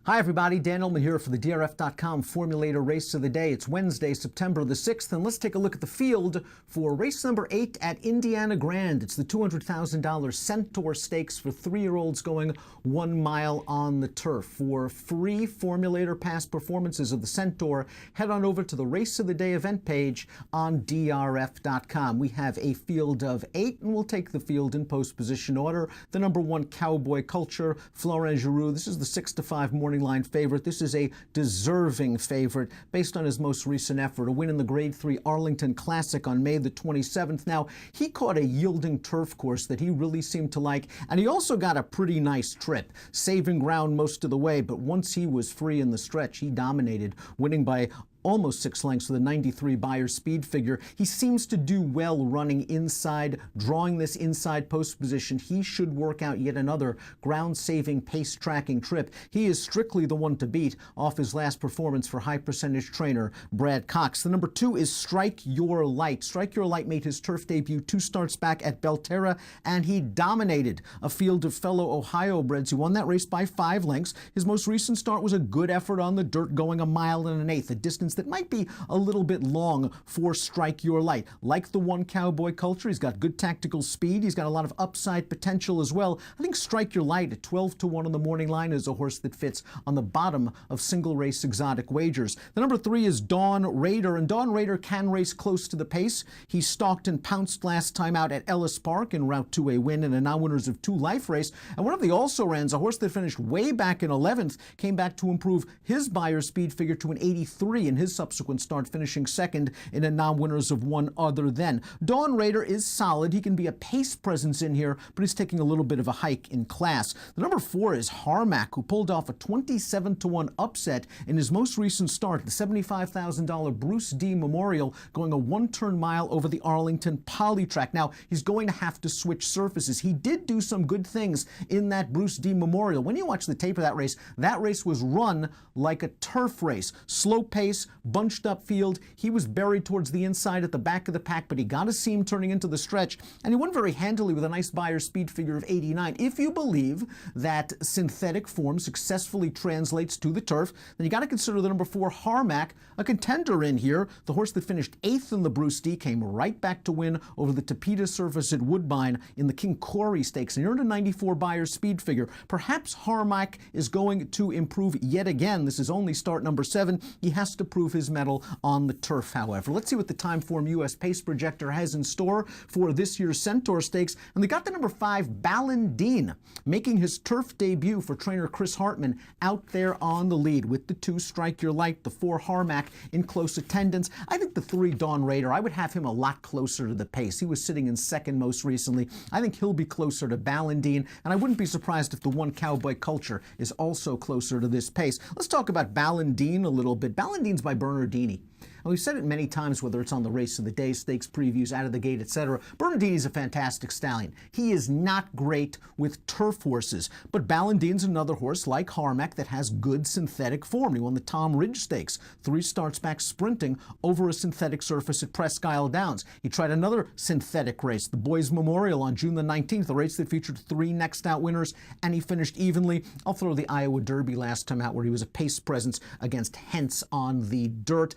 Hi everybody, Dan Ullman here for the DRF.com Formulator Race of the Day. It's Wednesday, September the 6th, and let's take a look at the field for race number 8 at Indiana Grand. It's the $200,000 Centaur Stakes for 3-year-olds going 1 mile on the turf. For free Formulator past performances of the Centaur, head on over to the Race of the Day event page on DRF.com. We have a field of 8, and we'll take the field in post position order. The number 1 Cowboy Culture, Florent Giroux. This is the 6-5 morning line favorite. This is a deserving favorite based on his most recent effort, a win in the Grade 3 Arlington Classic on May the 27th. Now, he caught a yielding turf course that he really seemed to like, and he also got a pretty nice trip, saving ground most of the way, but once he was free in the stretch, he dominated, winning by almost 6 lengths with a 93 Beyer speed figure. He seems to do well running inside, drawing this inside post position. He should work out yet another ground-saving, pace-tracking trip. He is strictly the one to beat off his last performance for high-percentage trainer Brad Cox. The number 2 is Strike Your Light. Strike Your Light made his turf debut 2 starts back at Belterra, and he dominated a field of fellow Ohio breds. He won that race by 5 lengths. His most recent start was a good effort on the dirt, going 1 mile and 1/8, a distance that might be a little bit long for Strike Your Light. Like the 1 Cowboy Culture, he's got good tactical speed. He's got a lot of upside potential as well. I think Strike Your Light at 12-1 on the morning line is a horse that fits on the bottom of single race exotic wagers. The number 3 is Dawn Raider, and Dawn Raider can race close to the pace. He stalked and pounced last time out at Ellis Park en route to a win in a non-winners of 2 life race. And one of the also-rans, a horse that finished way back in 11th, came back to improve his Beyer speed figure to an 83 in his subsequent start, finishing second in a non-winners of 1 other than. Dawn Raider is solid. He can be a pace presence in here, but he's taking a little bit of a hike in class. The number 4 is Harmac, who pulled off a 27-1 upset in his most recent start, the $75,000 Bruce D Memorial, going a 1-turn mile over the Arlington Poly Track. Now, he's going to have to switch surfaces. He did do some good things in that Bruce D Memorial. When you watch the tape of that race was run like a turf race. Slow pace, bunched up field. He was buried towards the inside at the back of the pack, but he got a seam turning into the stretch, and he won very handily with a nice Beyer speed figure of 89. If you believe that synthetic form successfully translates to the turf, then you got to consider the number 4 Harmac a contender in here. The horse that finished 8th in the Bruce D came right back to win over the Tapeta surface at Woodbine in the King Corey Stakes and earned a 94 Beyer speed figure. Perhaps Harmac is going to improve yet again. This is only start number 7. He has to prove his mettle on the turf, however. Let's see what the Timeform US Pace Projector has in store for this year's Centaur Stakes. And they got the number 5 Ballandine, making his turf debut for trainer Chris Hartman out there on the lead with the 2 Strike Your Light, the 4 Harmac in close attendance. I think the 3 Dawn Raider, I would have him a lot closer to the pace. He was sitting in second most recently. I think he'll be closer to Ballandine, and I wouldn't be surprised if the 1 Cowboy Culture is also closer to this pace. Let's talk about Ballandine a little bit. Ballandine's by Bernardini. And we've said it many times, whether it's on the Race of the Day, stakes previews, out of the gate, etc. Bernardini's a fantastic stallion. He is not great with turf horses, but Ballandine's another horse like Harmac that has good synthetic form. He won the Tom Ridge Stakes 3 starts back sprinting over a synthetic surface at Presque Isle Downs. He tried another synthetic race, the Boys Memorial, on June the 19th, a race that featured 3 next out winners, and he finished evenly. I'll throw the Iowa Derby last time out, where he was a pace presence against Hentz on the dirt.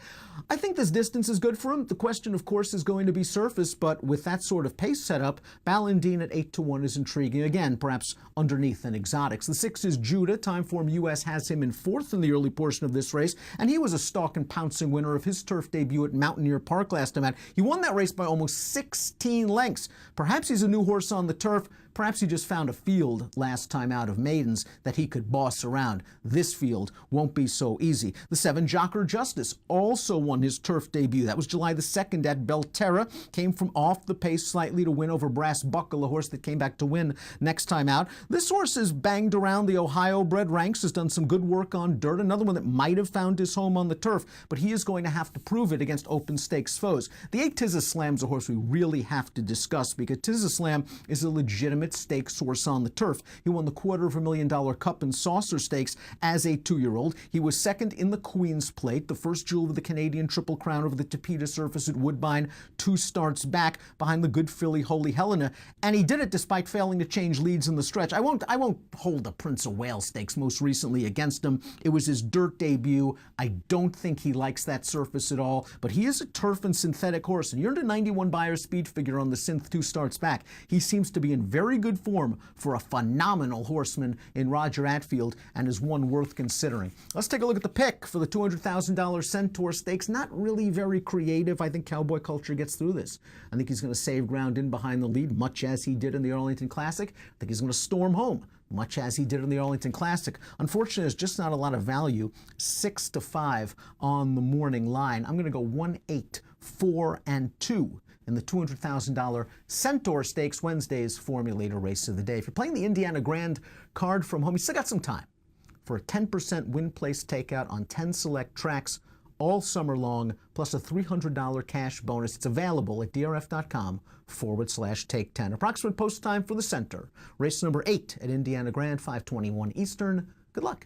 I think this distance is good for him. The question, of course, is going to be surface, but with that sort of pace setup, Ballandine at 8-1 is intriguing. Again, perhaps underneath an exotics. The 6 is Judah. Timeform US has him in 4th in the early portion of this race, and he was a stalk and pouncing winner of his turf debut at Mountaineer Park last time out. He won that race by almost 16 lengths. Perhaps he's a new horse on the turf. Perhaps he just found a field last time out of maidens that he could boss around. This field won't be so easy. The 7 Jocker Justice also won his turf debut. That was July the 2nd at Belterra. Came from off the pace slightly to win over Brass Buckle, a horse that came back to win next time out. This horse has banged around the Ohio bred ranks, has done some good work on dirt. Another one that might have found his home on the turf, but he is going to have to prove it against open stakes foes. The 8 Tizza Slam's a horse we really have to discuss, because Tizza Slam is a legitimate legitimate stakes horse on the turf. He won the $250,000 Cup and Saucer Stakes as a 2-year-old. He was second in the Queen's Plate, the first jewel of the Canadian Triple Crown over the Tapeta surface at Woodbine 2 starts back behind the good filly Holy Helena, and he did it despite failing to change leads in the stretch. I won't hold the Prince of Wales Stakes most recently against him. It was his dirt debut. I don't think he likes that surface at all, but he is a turf and synthetic horse, and he earned a 91 Beyer speed figure on the Synth 2 starts back. He seems to be in very good form for a phenomenal horseman in Roger Attfield, and is one worth considering. Let's take a look at the pick for the $200,000 Centaur Stakes. Not really very creative. I think Cowboy Culture gets through this. I think he's going to save ground in behind the lead, much as he did in the Arlington Classic. I think he's going to storm home, much as he did in the Arlington Classic. Unfortunately, there's just not a lot of value. 6-5 on the morning line. I'm going to go 1, 8, 4, and 2 in the $200,000 Centaur Stakes, Wednesday's Formulator Race of the Day. If you're playing the Indiana Grand card from home, you still got some time for a 10% win place takeout on 10 select tracks all summer long, plus a $300 cash bonus. It's available at drf.com/take10. Approximate post time for the Centaur. Race number 8 at Indiana Grand, 5:21 Eastern. Good luck.